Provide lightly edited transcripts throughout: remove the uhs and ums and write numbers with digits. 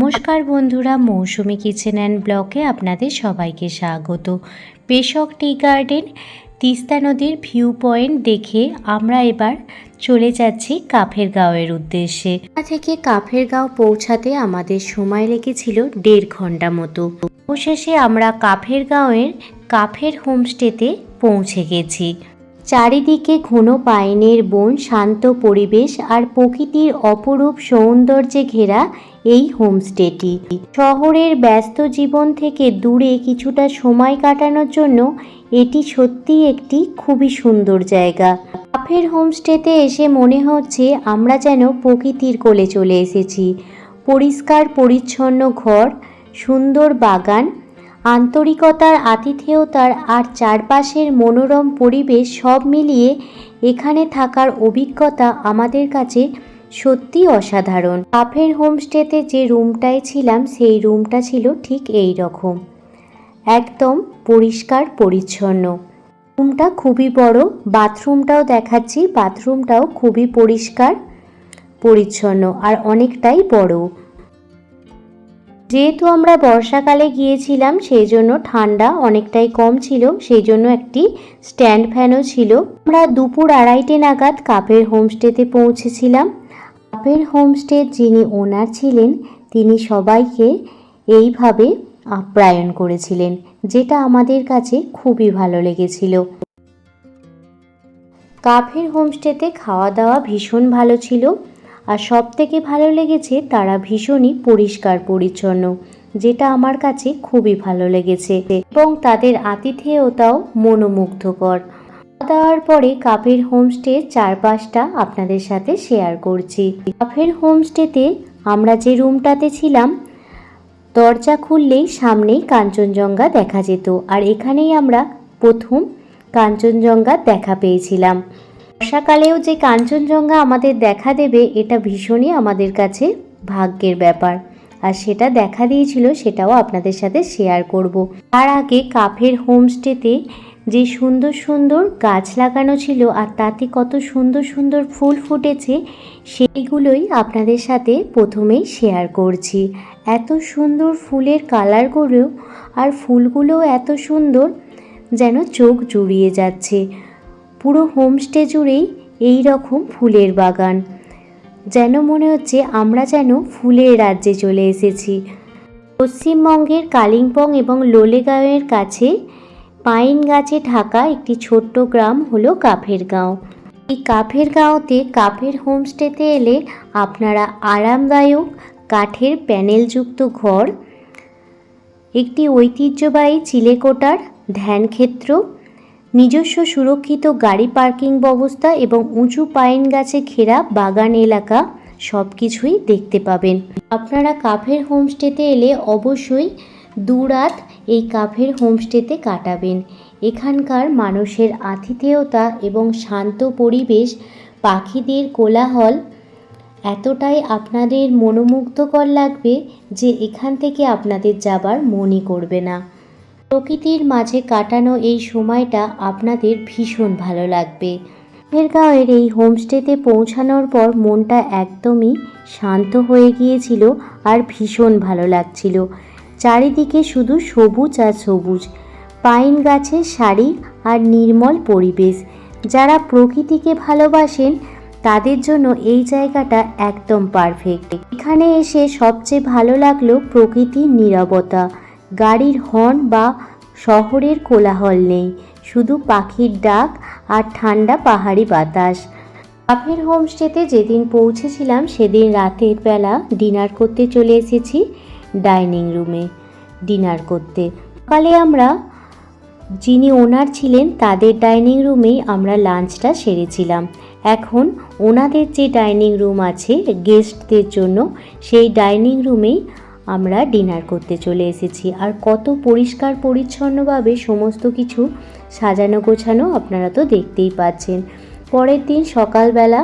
নমস্কার বন্ধুরা, মৌসুমি kitchen and ব্লগে আপনাদের সবাইকে স্বাগত। পেশক টি গার্ডেন তিস্তা নদীর ভিউ পয়েন্ট দেখে আমরা এবার চলে যাচ্ছি কাফেরগাঁওয়ের উদ্দেশ্যে। থেকে কাফেরগাঁও পৌঁছাতে আমাদের সময় লেগেছিল 1.5 ঘন্টা মতো। অবশেষে আমরা কাফেরগাঁওয়ের কাফের হোমস্টেতে পৌঁছে গেছি। চারিদিকে ঘন পাইনের বন, শান্ত পরিবেশ আর প্রকৃতির অপরূপ সৌন্দর্যে ঘেরা এই হোমস্টেটি শহরের ব্যস্ত জীবন থেকে দূরে কিছুটা সময় কাটানোর জন্য এটি সত্যিই একটি খুবই সুন্দর জায়গা। কাফের হোমস্টেতে এসে মনে হচ্ছে আমরা যেন প্রকৃতির কোলে চলে এসেছি। পরিষ্কার পরিচ্ছন্ন ঘর, সুন্দর বাগান, আন্তরিকতার, আতিথেয়তার আর চারপাশের মনোরম পরিবেশ সব মিলিয়ে এখানে থাকার অভিজ্ঞতা আমাদের কাছে সত্যি অসাধারণ। কাফের হোমস্টেতে যে রুমটায় ছিলাম সেই রুমটা ছিল ঠিক এই রকম, একদম পরিষ্কার পরিচ্ছন্ন। রুমটা খুবই বড়, বাথরুমটাও দেখাচ্ছি, বাথরুমটাও খুবই পরিষ্কার পরিচ্ছন্ন আর অনেকটাই বড়। যেহেতু আমরা বর্ষাকালে গিয়েছিলাম সেই জন্য ঠান্ডা অনেকটাই কম ছিল, সেই জন্য একটি স্ট্যান্ড ফ্যানও ছিল। আমরা দুপুর 2:30 নাগাদ কাফের হোমস্টেতে পৌঁছেছিলাম। কাফের হোমস্টের যিনি ওনার ছিলেন তিনি সবাইকে এইভাবে আপ্যায়ন করেছিলেন, যেটা আমাদের কাছে খুবই ভালো লেগেছিল। কাফের হোমস্টেতে খাওয়া দাওয়া ভীষণ ভালো ছিল আর সব থেকে ভালো লেগেছে তারা ভীষণই পরিষ্কার পরিচ্ছন্ন, যেটা আমার কাছে খুবই ভালো লেগেছে এবং তাদের আতিথেয়তাও মনোমুগ্ধকর। খাওয়া দাওয়ার পরে কাফের হোমস্টের চারপাশটা আপনাদের সাথে শেয়ার করছি। কাফের হোমস্টেতে আমরা যে রুমটাতে ছিলাম দরজা খুললেই সামনেই কাঞ্চনজঙ্ঘা দেখা যেত আর এখানেই আমরা প্রথম কাঞ্চনজঙ্ঘা দেখা পেয়েছিলাম। বর্ষাকালেও যে কাঞ্চনজঙ্ঘা আমাদের দেখা দেবে এটা ভীষণই আমাদের কাছে ভাগ্যের ব্যাপার, আর সেটা দেখা দিয়েছিল, সেটাও আপনাদের সাথে শেয়ার করব। তার আগে কাফের হোমস্টেতে যে সুন্দর সুন্দর গাছ লাগানো ছিল আর তাতে কত সুন্দর সুন্দর ফুল ফুটেছে সেইগুলোই আপনাদের সাথে প্রথমেই শেয়ার করছি। এত সুন্দর ফুলের কালারগুলো আর ফুলগুলোও এত সুন্দর যেন চোখ জুড়িয়ে যাচ্ছে। পুরো হোমস্টে জুড়েই এই রকম ফুলের বাগান, যেন মনে হচ্ছে আমরা যেন ফুলের রাজ্যে চলে এসেছি। পশ্চিমবঙ্গের কালিম্পং এবং লোলেগাঁওয়ের কাছে পাইন গাছে ঢাকা একটি ছোট্ট গ্রাম হলো কাফেরগাঁও। এই কাফেরগাঁওতে কাফের হোমস্টেতে এলে আপনারা আরামদায়ক কাঠের প্যানেলযুক্ত ঘর, একটি ঐতিহ্যবাহী চিলেকোঠার ধ্যানক্ষেত্র, নিজস্ব সুরক্ষিত গাড়ি পার্কিং ব্যবস্থা এবং উঁচু পাইন গাছে ঘেরা বাগান এলাকা সব কিছুই দেখতে পাবেন। আপনারা কাফের হোমস্টেতে এলে অবশ্যই 2 রাত এই কাফের হোমস্টেতে কাটাবেন। এখানকার মানুষের আতিথেয়তা এবং শান্ত পরিবেশ, পাখিদের কোলাহল এতটাই আপনাদের মনোমুগ্ধকর লাগবে যে এখান থেকে আপনাদের যাবার মনই করবে না। প্রকৃতির মাঝে কাটানো এই সময়টা আপনাদের ভীষণ ভালো লাগবে। কাফেরগাঁওয়ের এই হোমস্টেতে পৌঁছানোর পর মনটা একদমই শান্ত হয়ে গিয়েছিল আর ভীষণ ভালো লাগছিল। চারিদিকে শুধু সবুজ আর সবুজ, পাইন গাছের সারি আর নির্মল পরিবেশ। যারা প্রকৃতিকে ভালোবাসেন তাদের জন্য এই জায়গাটা একদম পারফেক্ট। এখানে এসে সবচেয়ে ভালো লাগলো প্রকৃতির নীরবতা। গাড়ির হর্ন বা শহরের কোলাহল নেই, শুধু পাখির ডাক আর ঠান্ডা পাহাড়ি বাতাস। কাফের হোমস্টেতে যেদিন পৌঁছেছিলাম সেদিন রাতের বেলা ডিনার করতে চলে এসেছি ডাইনিং রুমে ডিনার করতে। সকালে আমরা যিনি ওনার ছিলেন তাদের ডাইনিং রুমেই আমরা লাঞ্চটা সেরেছিলাম। এখন ওনাদের যে ডাইনিং রুম আছে গেস্টদের জন্য, সেই ডাইনিং রুমেই আমরা ডিনার করতে চলে এসেছি। আর কত পরিষ্কার পরিচ্ছন্নভাবে সমস্ত কিছু সাজানো গোছানো আপনারা তো দেখতেই পাচ্ছেন। পরের দিন সকালবেলা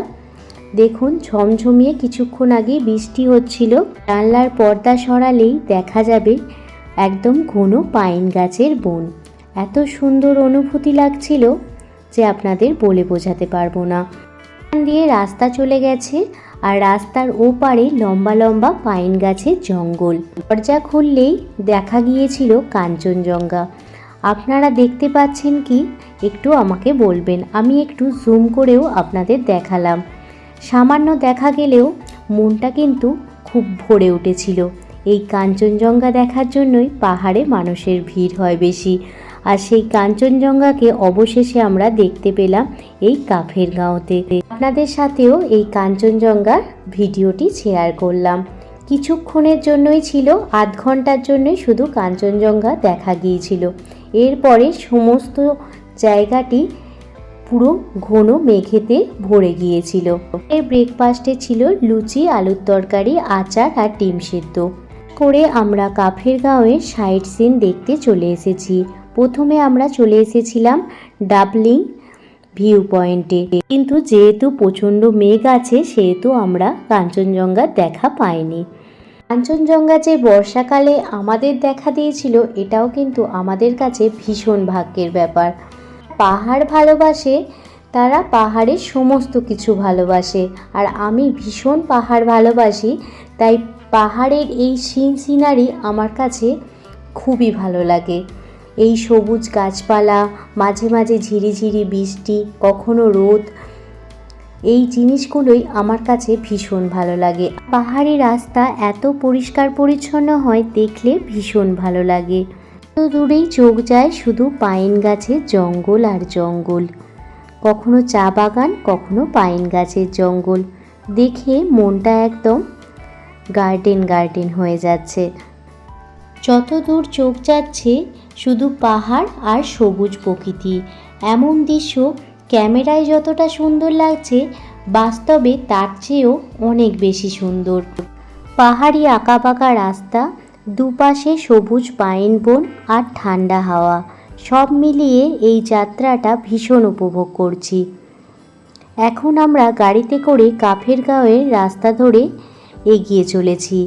দেখুন ঝমঝমিয়ে কিছুক্ষণ আগে বৃষ্টি হচ্ছিল। জানলার পর্দা সরালেই দেখা যাবে একদম ঘন পাইন গাছের বন। এত সুন্দর অনুভূতি লাগছিল যে আপনাদের বলে বোঝাতে পারবো না। এখান দিয়ে রাস্তা চলে গেছে আর রাস্তার ওপারে লম্বা লম্বা পাইন গাছের জঙ্গল। দরজা খুললেই দেখা গিয়েছিল কাঞ্চনজঙ্ঘা। আপনারা দেখতে পাচ্ছেন কি একটু আমাকে বলবেন, আমি একটু জুম করেও আপনাদের দেখালাম। সামান্য দেখা গেলেও মনটা কিন্তু খুব ভরে উঠেছিল। এই কাঞ্চনজঙ্ঘা দেখার জন্যই পাহাড়ে মানুষের ভিড় হয় বেশি। আর সেই কাঞ্চনজঙ্ঘাকে অবশেষে আমরা দেখতে পেলাম এই কাফের গাঁওতে। আপনাদের সাথেও এই কাঞ্চনজঙ্ঘার ভিডিওটি শেয়ার করলাম। কিছুক্ষণের জন্যই ছিল, আধ ঘন্টার জন্যই শুধু কাঞ্চনজঙ্ঘা দেখা গিয়েছিল। এরপরে সমস্ত জায়গাটি পুরো ঘন মেঘেতে ভরে গিয়েছিল। এর ব্রেকফাস্টে ছিল লুচি, আলুর তরকারি, আচার আর ডিম সিদ্ধ করে আমরা কাফের গাঁওয়ের সাইট সিন দেখতে চলে এসেছি। প্রথমে আমরা চলে এসেছিলাম ডাবলিং ভিউ পয়েন্টে, কিন্তু যেহেতু প্রচণ্ড মেঘ আছে সেহেতু আমরা কাঞ্চনজঙ্ঘার দেখা পাইনি। কাঞ্চনজঙ্ঘা যে বর্ষাকালে আমাদের দেখা দিয়েছিল এটাও কিন্তু আমাদের কাছে ভীষণ ভাগ্যের ব্যাপার। পাহাড় ভালোবাসে তারা পাহাড়ের সমস্ত কিছু ভালোবাসে, আর আমি ভীষণ পাহাড় ভালোবাসি, তাই পাহাড়ের এই সিনারি আমার কাছে খুবই ভালো লাগে। এই সবুজ গাছপালা, মাঝে মাঝে ঝিরিঝিরি বৃষ্টি, কখনো রোদ, এই জিনিসগুলোই আমার কাছে ভীষণ ভালো লাগে। পাহাড়ি রাস্তা এত পরিষ্কার পরিচ্ছন্ন হয়, দেখলে ভীষণ ভালো লাগে। তো দূরেই চোখ যায় শুধু পাইন গাছের জঙ্গল আর জঙ্গল, কখনো চা বাগান, কখনো পাইন গাছের জঙ্গল। দেখে মনটা একদম গার্ডেন গার্ডেন হয়ে যাচ্ছে। যত দূর চোখ যাচ্ছে শুধু পাহাড় আর সবুজ প্রকৃতি। এমন দৃশ্য ক্যামেরায় যতটা সুন্দর লাগছে, বাস্তবে তার চেয়েও অনেক বেশি সুন্দর। পাহাড়ি আঁকাবাঁকা রাস্তা, দুপাশে সবুজ পাইন বন আর ঠান্ডা হাওয়া, সব মিলিয়ে এই যাত্রাটা ভীষণ উপভোগ করছি। এখন আমরা গাড়িতে করে কাফের গাঁওয়ের রাস্তা ধরে এগিয়ে চলেছি।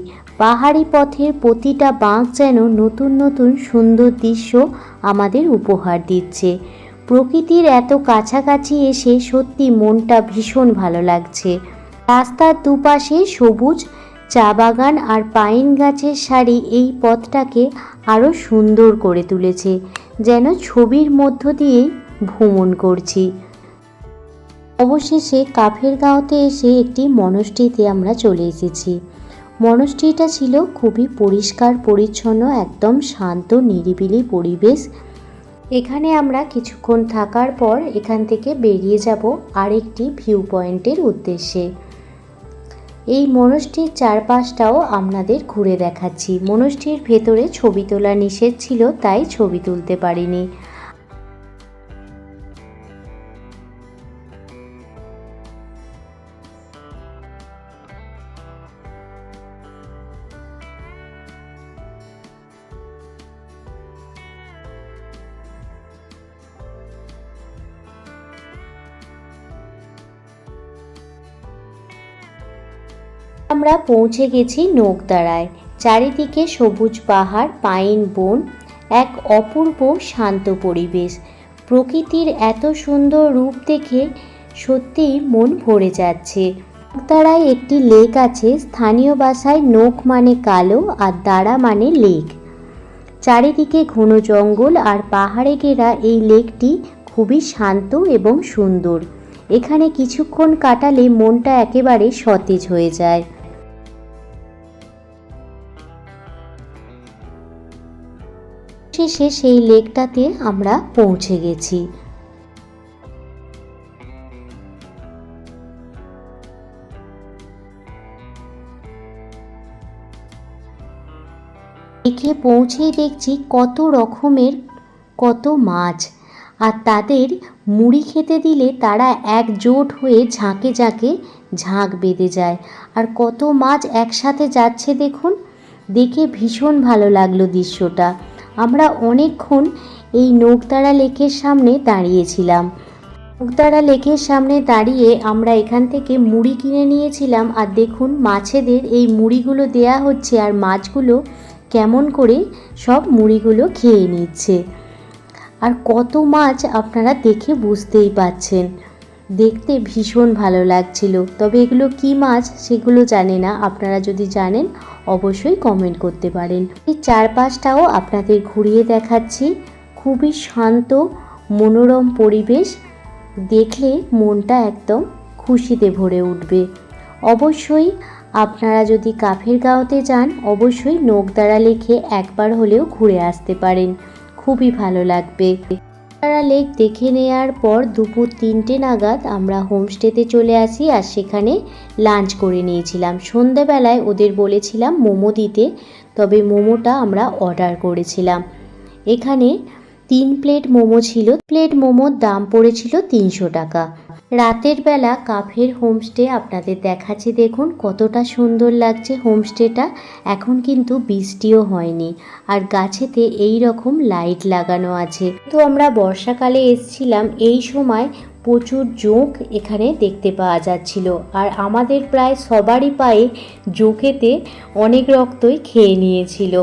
পাহাড়ি পথের প্রতিটা বাঁক যেন নতুন নতুন সুন্দর দৃশ্য আমাদের উপহার দিচ্ছে। প্রকৃতির এত কাছাকাছি এসে সত্যি মনটা ভীষণ ভালো লাগছে। রাস্তার দুপাশে সবুজ চা বাগান আর পাইন গাছের সারি এই পথটাকে আরও সুন্দর করে তুলেছে, যেন ছবির মধ্য দিয়েই ভ্রমণ করছি। অবশেষে কাফের গাঁওতে এসে একটি মনস্ট্রিতে আমরা চলে এসেছি। মনস্ট্রিটা ছিল খুবই পরিষ্কার পরিচ্ছন্ন, একদম শান্ত নিরিবিলি পরিবেশ। এখানে আমরা কিছুক্ষণ থাকার পর এখান থেকে বেরিয়ে যাব আরেকটি ভিউ পয়েন্টের উদ্দেশ্যে। এই মনস্ট্রির চারপাশটাও আপনাদের ঘুরে দেখাচ্ছি। মনস্ট্রির ভেতরে ছবি তোলা নিষেধ ছিল, তাই ছবি তুলতে পারিনি। আমরা পৌঁছে গেছি নোকদারায়। চারিদিকে সবুজ পাহাড়, পাইন বন, এক অপূর্ব শান্ত পরিবেশ। প্রকৃতির এত সুন্দর রূপ দেখে সত্যিই মন ভরে যাচ্ছে। নোকদারায় একটি লেক আছে, স্থানীয় ভাষায় নোক মানে কালো আর দারা মানে লেক। চারিদিকে ঘন জঙ্গল আর পাহাড়ে ঘেরা এই লেকটি খুবই শান্ত এবং সুন্দর। এখানে কিছুক্ষণ কাটালে মনটা একেবারে সতেজ হয়ে যায়। শেষে সেই লেকটাতে আমরা পৌঁছে গেছি। লেকে পৌঁছেই দেখছি কত রকমের কত মাছ, আর তাদের মুড়ি খেতে দিলে তারা একজোট হয়ে ঝাঁকে ঝাঁকে ঝাঁক বেঁধে যায়। আর কত মাছ একসাথে যাচ্ছে দেখুন, দেখে ভীষণ ভালো লাগলো দৃশ্যটা। আমরা অনেকক্ষণ এই নোকদারা লেকের সামনে দাঁড়িয়েছিলাম। নোকদারা লেকের সামনে দাঁড়িয়ে আমরা এখান থেকে মুড়ি কিনে নিয়েছিলাম। আর দেখুন মাছেদের এই মুড়িগুলো দেয়া হচ্ছে, আর মাছগুলো কেমন করে সব মুড়িগুলো খেয়ে নিচ্ছে। আর কত মাছ আপনারা দেখে বুঝতেই পাচ্ছেন। দেখতে ভীষণ ভালো লাগছিল। তবে এগুলো কি মাছ সেগুলো জানি না, আপনারা যদি জানেন অবশ্যই কমেন্ট করতে পারেন। এই চারপাশটাও আপনাদের ঘুরিয়ে দেখাচ্ছি। খুবই শান্ত মনোরম পরিবেশ, দেখলে মনটা একদম খুশিতে ভরে উঠবে। অবশ্যই আপনারা যদি কাফের গাঁওতে যান অবশ্যই নোকদারা লেকে একবার হলেও ঘুরে আসতে পারেন, খুবই ভালো লাগবে। নোকদারা লেক দেখে নেওয়ার পর দুপুর 3টে নাগাদ আমরা হোমস্টেতে চলে আসি আর সেখানে লাঞ্চ করে নিয়েছিলাম। সন্ধেবেলায় ওদের বলেছিলাম মোমো দিতে, তবে মোমোটা আমরা অর্ডার করেছিলাম। এখানে 3 প্লেট মোমো ছিল, প্লেট মোমোর দাম পড়েছিল 300 টাকা। রাতের বেলা কাফের হোমস্টে আপনাদের দেখাচ্ছি, দেখুন কতটা সুন্দর লাগছে হোমস্টেটা। এখন কিন্তু বৃষ্টিও হয়নি আর গাছেতে এই রকম লাইট লাগানো আছে। তো আমরা বর্ষাকালে এসেছিলাম, এই সময় প্রচুর জোঁক এখানে দেখতে পাওয়া যাচ্ছিল আর আমাদের প্রায় সবারই পায়ে জোঁকেতে অনেক রক্তই খেয়ে নিয়েছিল।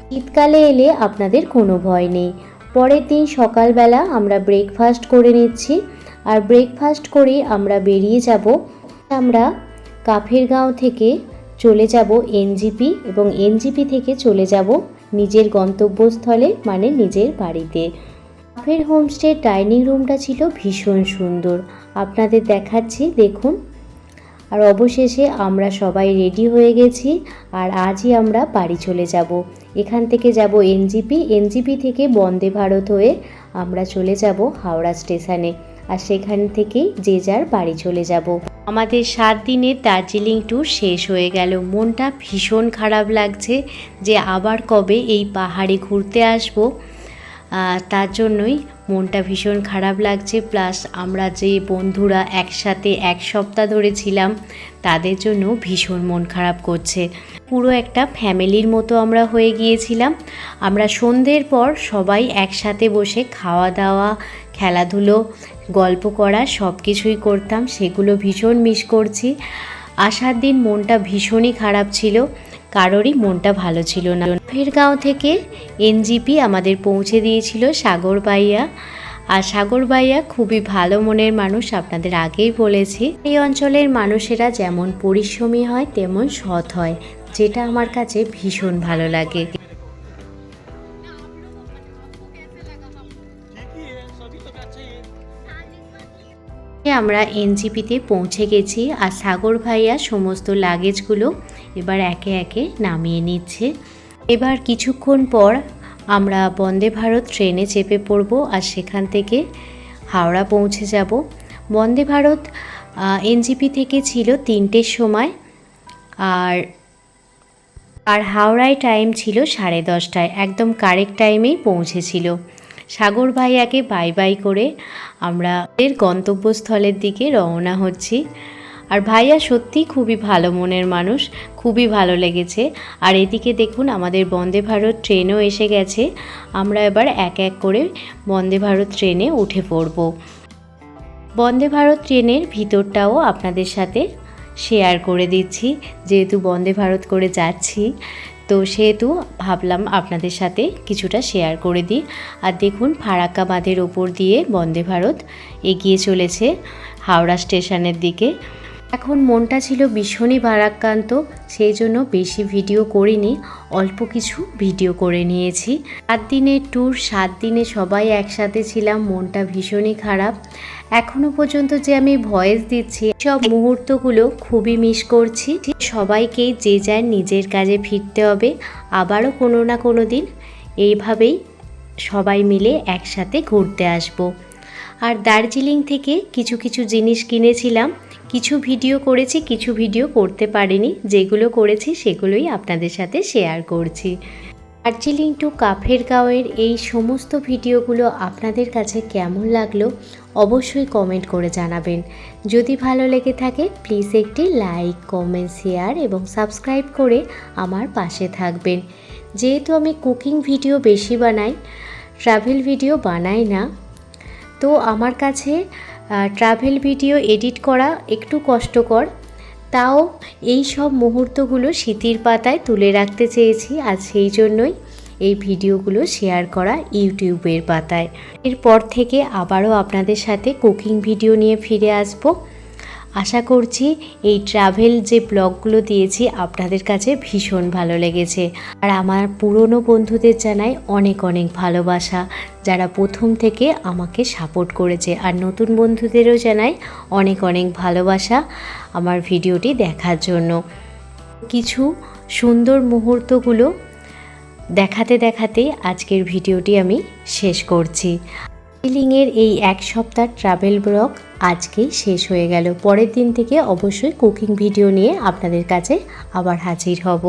শীতকালে এলে আপনাদের কোনো ভয় নেই। পরের দিন সকালবেলা আমরা ব্রেকফাস্ট করে নিচ্ছি আর ব্রেকফাস্ট করে আমরা বেরিয়ে যাব। আমরা কাফের গাঁও থেকে চলে যাব এনজিপি এবং এনজিপি থেকে চলে যাব নিজের গন্তব্যস্থলে মানে নিজের বাড়িতে। কাফের হোমস্টের ডাইনিং রুমটা ছিল ভীষণ সুন্দর, আপনাদের দেখাচ্ছি দেখুন। আর অবশেষে আমরা সবাই রেডি হয়ে গেছি আর আজই আমরা বাড়ি চলে যাব। এখান থেকে যাব এনজিপি থেকে বন্দে ভারত হয়ে আমরা চলে যাব হাওড়া স্টেশনে আর সেখান থেকেই যে যার বাড়ি চলে যাব। আমাদের 7 দিনের দার্জিলিং ট্যুর শেষ হয়ে গেল। মনটা ভীষণ খারাপ লাগছে যে আবার কবে এই পাহাড়ে ঘুরতে আসবো, তার জন্যই মনটা ভীষণ খারাপ লাগছে। প্লাস আমরা যে বন্ধুরা একসাথে 1 সপ্তাহ ধরে ছিলাম তাদের জন্য ভীষণ মন খারাপ করছে। পুরো একটা ফ্যামিলির মতো আমরা হয়ে গিয়েছিলাম। আমরা সন্ধ্যের পর সবাই একসাথে বসে খাওয়া দাওয়া, খেলাধুলো, গল্প করা সব কিছুই করতাম, সেগুলো ভীষণ মিস করছি। আসার দিন মনটা ভীষণই খারাপ ছিল, কারোরই মনটা ভালো ছিল না। কাফের গাঁও থেকে এনজিপি আমাদের পৌঁছে দিয়েছিল সাগর ভাইয়া, আর সাগর ভাইয়া খুবই ভালো মনের মানুষ, আপনাদের আগেই বলেছি। এই অঞ্চলের মানুষেরা যেমন পরিশ্রমী হয় তেমন সৎ হয়, যেটা আমার কাছে ভীষণ ভালো লাগে। আমরা এনজিপিতে পৌঁছে গেছি আর সাগর ভাইয়া সমস্ত লাগেজগুলো এবার একে একে নামিয়ে নিচ্ছে। এবার কিছুক্ষণ পর আমরা বন্দে ভারত ট্রেনে চেপে পড়ব আর সেখান থেকে হাওড়া পৌঁছে যাব। বন্দে ভারত এনজিপি থেকে ছিল 3টের সময় আর হাওড়ায় টাইম ছিল 10:30টায়, একদম কারেক্ট টাইমেই পৌঁছেছিল। সাগর ভাইয়াকে বাই বাই করে আমরা এর গন্তব্যস্থলের দিকে রওনা হচ্ছি। আর ভাইয়া সত্যি খুবই ভালো মনের মানুষ, খুবই ভালো লেগেছে। আর এদিকে দেখুন আমাদের বন্দে ভারত ট্রেনও এসে গেছে, আমরা এবার এক এক করে বন্দে ভারত ট্রেনে উঠে পড়ব। বন্দে ভারত ট্রেনের ভিতরটাও আপনাদের সাথে শেয়ার করে দিচ্ছি, যেহেতু বন্দে ভারত করে যাচ্ছি তো সেহেতু ভাবলাম আপনাদের সাথে কিছুটা শেয়ার করে দিই। আর দেখুন ফারাক্কা বাঁধের ওপর দিয়ে বন্দে ভারত এগিয়ে চলেছে হাওড়া স্টেশনের দিকে। এখন মনটা ছিল ভীষণই ভারাক্রান্ত, সেই জন্য বেশি ভিডিও করিনি, অল্প কিছু ভিডিও করে নিয়েছি। 7 দিনের ট্যুর, 7 দিনে সবাই একসাথে ছিলাম, মনটা ভীষণই খারাপ। এখনও পর্যন্ত যে আমি ভয়েস দিচ্ছি সব মুহূর্তগুলো খুবই মিস করছি। সবাইকেই যে যার নিজের কাজে ফিরতে হবে, আবারও কোনো না কোনো দিন এইভাবেই সবাই মিলে একসাথে ঘুরতে আসব। আর দার্জিলিং থেকে কিছু কিছু জিনিস কিনেছিলাম, কিছু ভিডিও করেছি, কিছু ভিডিও করতে পারিনি, যেগুলো করেছি সেগুলোই আপনাদের সাথে শেয়ার করছি। দার্জিলিং টু কাফের গাঁওয়ের এই সমস্ত ভিডিওগুলো আপনাদের কাছে কেমন লাগলো অবশ্যই কমেন্ট করে জানাবেন। যদি ভালো লেগে থাকে প্লিজ একটি লাইক, কমেন্ট, শেয়ার এবং সাবস্ক্রাইব করে আমার পাশে থাকবেন। যেহেতু আমি কুকিং ভিডিও বেশি বানাই, ট্রাভেল ভিডিও বানাই না, তো আমার কাছে ট্রাভেল ভিডিও এডিট করা একটু কষ্টকর, তাও এই সব মুহূর্তগুলো স্মৃতির পাতায় তুলে রাখতে চেয়েছি। আর সেই জন্যই এই ভিডিওগুলো শেয়ার করা ইউটিউবের পাতায়। এরপর থেকে আবারও আপনাদের সাথে কুকিং ভিডিও নিয়ে ফিরে আসব। আশা করছি এই ট্রাভেল যে ব্লগগুলো দিয়েছি আপনাদের কাছে ভীষণ ভালো লেগেছে। আর আমার পুরনো বন্ধুদের জানাই অনেক অনেক ভালোবাসা, যারা প্রথম থেকে আমাকে সাপোর্ট করেছে। আর নতুন বন্ধুদেরও জানাই অনেক অনেক ভালোবাসা আমার ভিডিওটি দেখার জন্য। কিছু সুন্দর মুহূর্তগুলো দেখাতে দেখাতে আজকের ভিডিওটি আমি শেষ করছি। দার্জিলিংয়ের এই এক সপ্তাহ ট্রাভেল ব্লগ আজকেই শেষ হয়ে গেল। পরের দিন থেকে অবশ্যই কুকিং ভিডিও নিয়ে আপনাদের কাছে আবার হাজির হব।